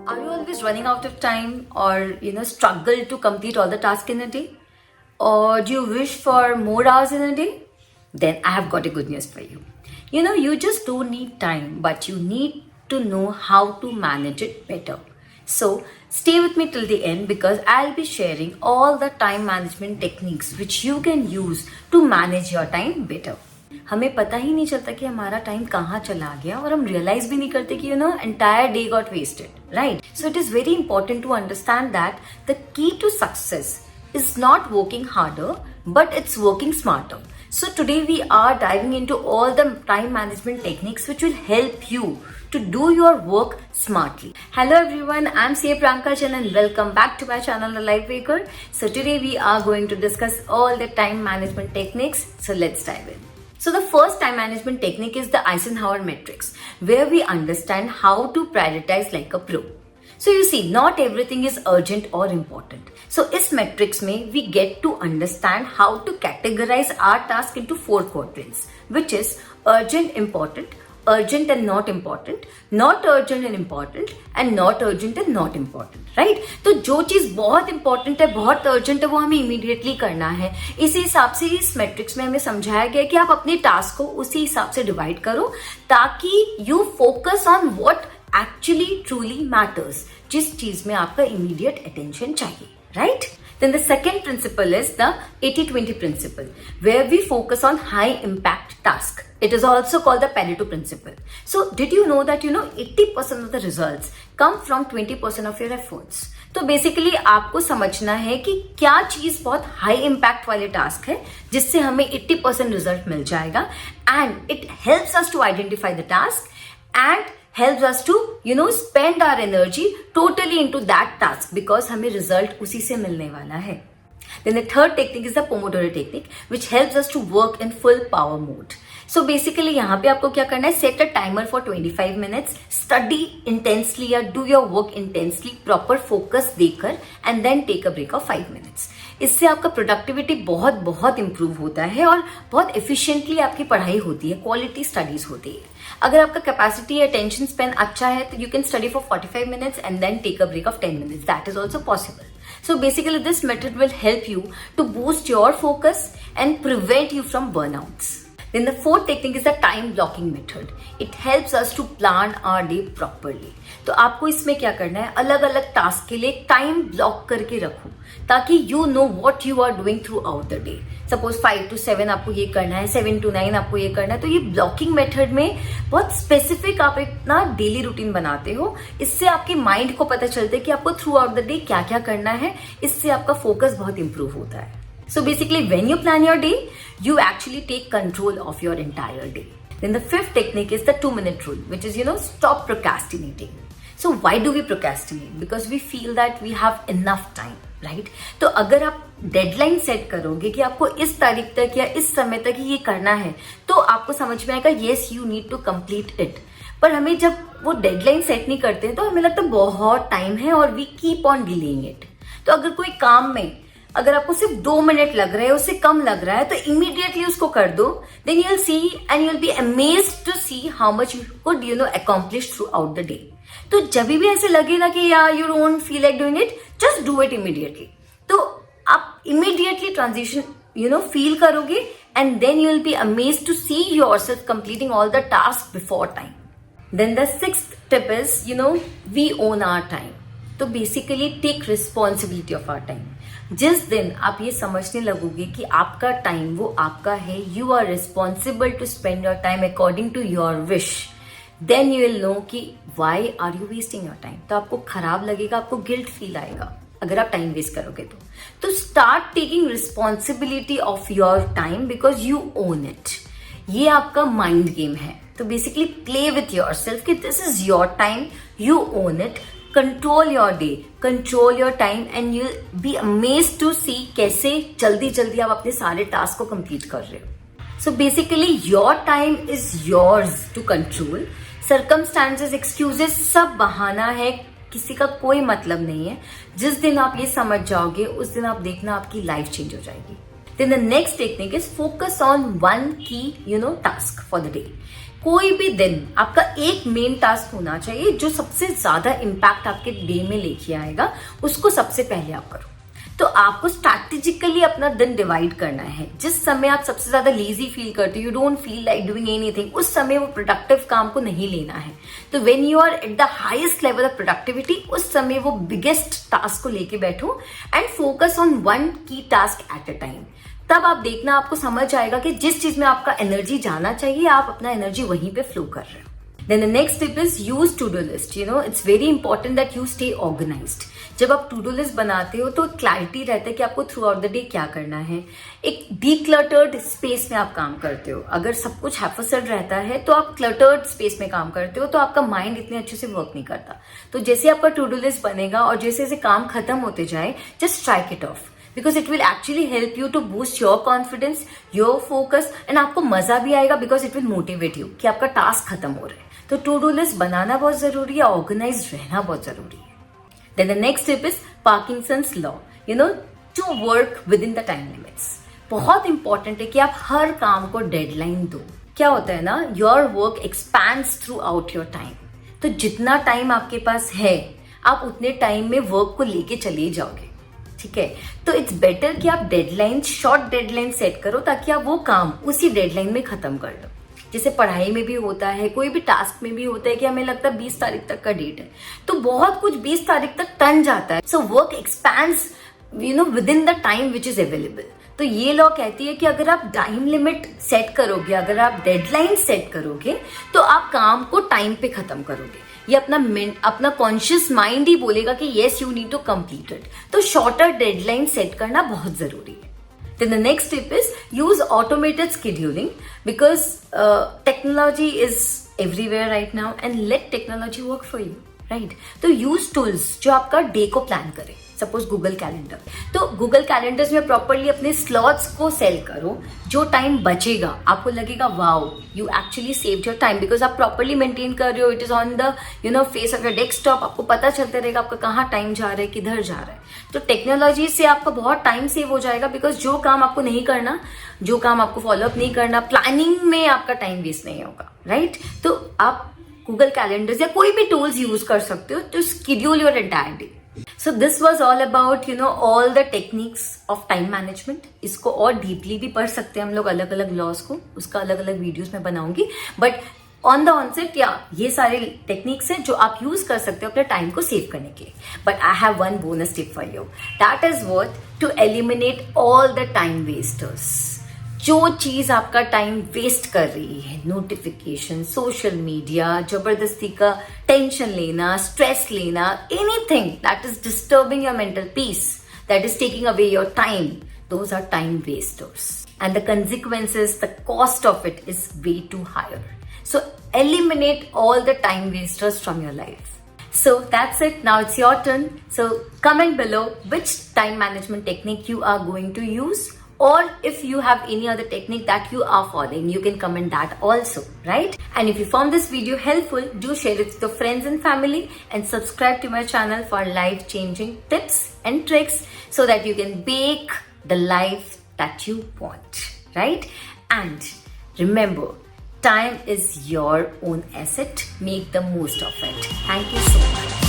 Are you always running out of time or struggle to complete all the tasks in a day? Or do you wish for more hours in a day? Then I have got a good news for you. You just don't need time, but you need to know how to manage it better. So stay with me till the end because I'll be sharing all the time management techniques which you can use to manage your time better. हमें पता ही नहीं चलता कि हमारा time कहाँ चला गया और हम रियलाइज भी नहीं करते कि entire day got wasted, right? So it is very important to understand that the key to success is not working harder, but it's working smarter. So today we are diving into all the time management techniques which will help you to do your work smartly. Hello everyone, I'm CA Priyanka Chan and welcome back to my channel The Life Waker. So today we are going to discuss all the time management techniques. So let's dive in. So the first time management technique is the Eisenhower matrix, where we understand how to prioritize like a pro. So you see, not everything is urgent or important. So इस matrix में we get to understand how to categorize our task into 4 quadrants, which is urgent, important, urgent and not important, not urgent and important, and not urgent and not important, right? तो जो चीज बहुत important है, बहुत urgent है, वो हमें immediately करना है. इसी हिसाब से इस मैट्रिक्स में हमें समझाया गया कि आप अपने टास्क को उसी हिसाब से डिवाइड करो ताकि you focus on what actually truly matters, जिस चीज में आपका immediate attention चाहिए, right? Then the second principle is the 80-20 principle, where we focus on high impact task. It is also called the Pareto principle. So did you know that 80% of the results come from 20% of your efforts? तो basically आपको समझना है कि क्या चीज बहुत high impact वाले task है जिससे हमें 80% रिजल्ट मिल जाएगा, and it helps us to identify the task and helps us to spend our energy totally into that task because हमें result उसी से मिलने वाला है. Then the third technique is the Pomodoro technique, which helps us to work in full power mode. So basically यहाँ पे आपको क्या करना है, set a timer for 25 minutes, study intensely या do your work intensely, proper focus देकर and then take a break of 5 minutes. इससे आपका प्रोडक्टिविटी बहुत बहुत इंप्रूव होता है और बहुत एफिशिएंटली आपकी पढ़ाई होती है, क्वालिटी स्टडीज होती है. अगर आपका कैपेसिटी अटेंशन स्पेन अच्छा है तो you can study for 45 minutes and then take a break of 10 minutes. That is also possible. So basically this method will help you to boost your focus and prevent you from burnouts. Then the fourth technique is the time blocking method. It helps us to plan our day properly. तो आपको इसमें क्या करना है, अलग अलग task के लिए टाइम ब्लॉक करके रखो ताकि you know what you are doing throughout the day. Suppose 5 to 7 आपको ये करना है, 7 to 9 आपको ये करना है. तो ये ब्लॉकिंग मेथड में बहुत स्पेसिफिक आप एक ना डेली रूटीन बनाते हो. इससे आपके माइंड को पता चलता है कि आपको थ्रू आउट द डे क्या क्या करना है. इससे आपका फोकस बहुत इंप्रूव होता है. So basically when you plan your day, you actually take control of your entire day. Then the fifth technique is the 2-minute rule, which is stop procrastinating. So why do we procrastinate? Because we feel that we have enough time, right? तो अगर आप deadline set करोगे कि आपको इस तारीख तक या इस समय तक ये करना है तो आपको समझ में आएगा yes you need to complete it. पर हमें जब वो डेडलाइन सेट नहीं करते हैं तो हमें लगता है बहुत टाइम है और we keep on delaying it. तो अगर कोई काम में अगर आपको सिर्फ 2 मिनट लग रहे हैं, उससे कम लग रहा है, तो इमीडिएटली उसको कर दो. Then you will see and you will be amazed to see how much you could accomplish throughout the day. तो जब भी ऐसे लगे ना कि यार you don't feel like doing it, just do it immediately. तो आप इमीडिएटली ट्रांजिशन फील करोगे and then you will be amazed to see yourself completing all the task before time. Then the sixth tip is we own our time. तो basically take responsibility of our time. जिस दिन आप ये समझने लगोगे कि आपका टाइम वो आपका है, you are responsible to spend your time according to your wish, then you will know कि why are you wasting your time. तो आपको खराब लगेगा, आपको गिल्ट फील आएगा अगर आप टाइम वेस्ट करोगे तो start taking responsibility of your time because you own it. ये आपका माइंड गेम है. तो basically play with yourself कि this is your time, you own it. Control your day, control your time and you be amazed to see कैसे जल्दी जल्दी आप अपने सारे टास्क को कंप्लीट कर रहे हो. So basically your time is yours to control. Circumstances, excuses सब बहाना है, किसी का कोई मतलब नहीं है. जिस दिन आप ये समझ जाओगे उस दिन आप देखना आपकी लाइफ चेंज हो जाएगी. Then the next technique is focus on one key, task for the day. कोई भी दिन आपका एक मेन टास्क होना चाहिए जो सबसे ज्यादा इम्पैक्ट आपके डे में लेके आएगा, उसको सबसे पहले आप करो। तो आपको स्ट्रैटेजिकली अपना दिन डिवाइड करना है। जिस समय आप सबसे ज्यादा लेजी फील करते हो, you don't feel like doing anything, उस समय वो प्रोडक्टिव काम को नहीं लेना है। तो when you are at the highest level of productivity, उस समय वो बिगेस्ट टास्क को लेके बैठो and focus on one key task at a time. तब आप देखना, आपको समझ आएगा कि जिस चीज में आपका एनर्जी जाना चाहिए, आप अपना एनर्जी वहीं पे फ्लो कर रहे हो। Then the next tip is use to-do list. It's very important that you stay organized. जब आप to-do list बनाते हो तो क्लैरिटी रहता है कि आपको थ्रू आउट द डे क्या करना है। एक decluttered स्पेस में आप काम करते हो। अगर सब कुछ हैफसड रहता है तो आप क्लटर्ड स्पेस में काम करते हो, तो आपका माइंड इतने अच्छे से वर्क नहीं करता। तो जैसे आपका to-do list बनेगा और जैसे जैसे काम खत्म होते जाए, just strike it off. Because it will actually help you to boost your confidence, your focus, and आपको मजा भी आएगा because it will motivate you कि आपका टास्क खत्म हो रहा है। तो टू डू लिस्ट बनाना बहुत जरूरी है, ऑर्गेनाइज रहना बहुत जरूरी है। Then the next tip is Parkinson's law, to work within the time limits. बहुत इंपॉर्टेंट है कि आप हर काम को डेडलाइन दो। क्या होता है ना, your work expands through out your time. तो जितना टाइम आपके पास है, आप उतने टाइम में वर्क को लेके चले जाओगे, ठीक है। तो इट्स बेटर कि आप डेडलाइन, शॉर्ट डेडलाइन सेट करो ताकि आप वो काम उसी डेडलाइन में खत्म कर लो। जैसे पढ़ाई में भी होता है, कोई भी टास्क में भी होता है कि हमें लगता है 20 तारीख तक का डेट है, तो बहुत कुछ 20 तारीख तक टन जाता है। So work expands with in the time which is available. तो ये लॉ कहती है कि अगर आप टाइम लिमिट सेट करोगे, अगर आप डेडलाइन सेट करोगे, तो आप काम को टाइम पे खत्म करोगे। ये अपना कॉन्शियस माइंड ही बोलेगा कि yes you need to complete it. तो शॉर्टर डेडलाइन सेट करना बहुत जरूरी है। Then the next tip is use automated scheduling because technology is everywhere right now and let technology work for you, right? तो use tools जो आपका day को plan करे। सपोज गूगल कैलेंडर, तो गूगल कैलेंडर्स में प्रॉपरली अपने slots को cell करो। जो टाइम बचेगा आपको लगेगा wow, you actually saved your time because आप प्रॉपरली मेंटेन कर रहे हो। It is on the face of your desktop. आपको पता चलता रहेगा आपका कहाँ टाइम जा रहा है, किधर जा रहा है। तो टेक्नोलॉजी से आपका बहुत टाइम सेव हो जाएगा बिकॉज जो काम आपको नहीं करना, जो काम आपको फॉलोअप नहीं करना, प्लानिंग में आपका टाइम वेस्ट नहीं होगा, राइट? तो आप गूगल कैलेंडर्स या कोई भी टूल्स यूज कर सकते हो to schedule your entire day. So this was all about all the techniques of time management. इसको और डीपली भी पढ़ सकते हैं हम लोग, अलग अलग लॉज को, उसका अलग अलग वीडियोस में बनाऊंगी। बट ऑन द ऑनसेट ये सारे टेक्निक्स हैं जो आप यूज कर सकते हो अपने टाइम को सेव करने के लिए। But I have one bonus tip for you, that is what, to eliminate all the time wasters. जो चीज आपका टाइम वेस्ट कर रही है, नोटिफिकेशन, सोशल मीडिया, जबरदस्ती का टेंशन लेना, स्ट्रेस लेना, anything that is disturbing your mental peace, that is taking away your time, those are time wasters and the consequences, the cost of it is way too higher. So eliminate all the time wasters from your life. So that's it. Now it's your turn. So comment below which time management technique you are going to use. Or if you have any other technique that you are following, you can comment that also, right? And if you found this video helpful, do share it with your friends and family and subscribe to my channel for life-changing tips and tricks so that you can bake the life that you want, right? And remember, time is your own asset. Make the most of it. Thank you so much.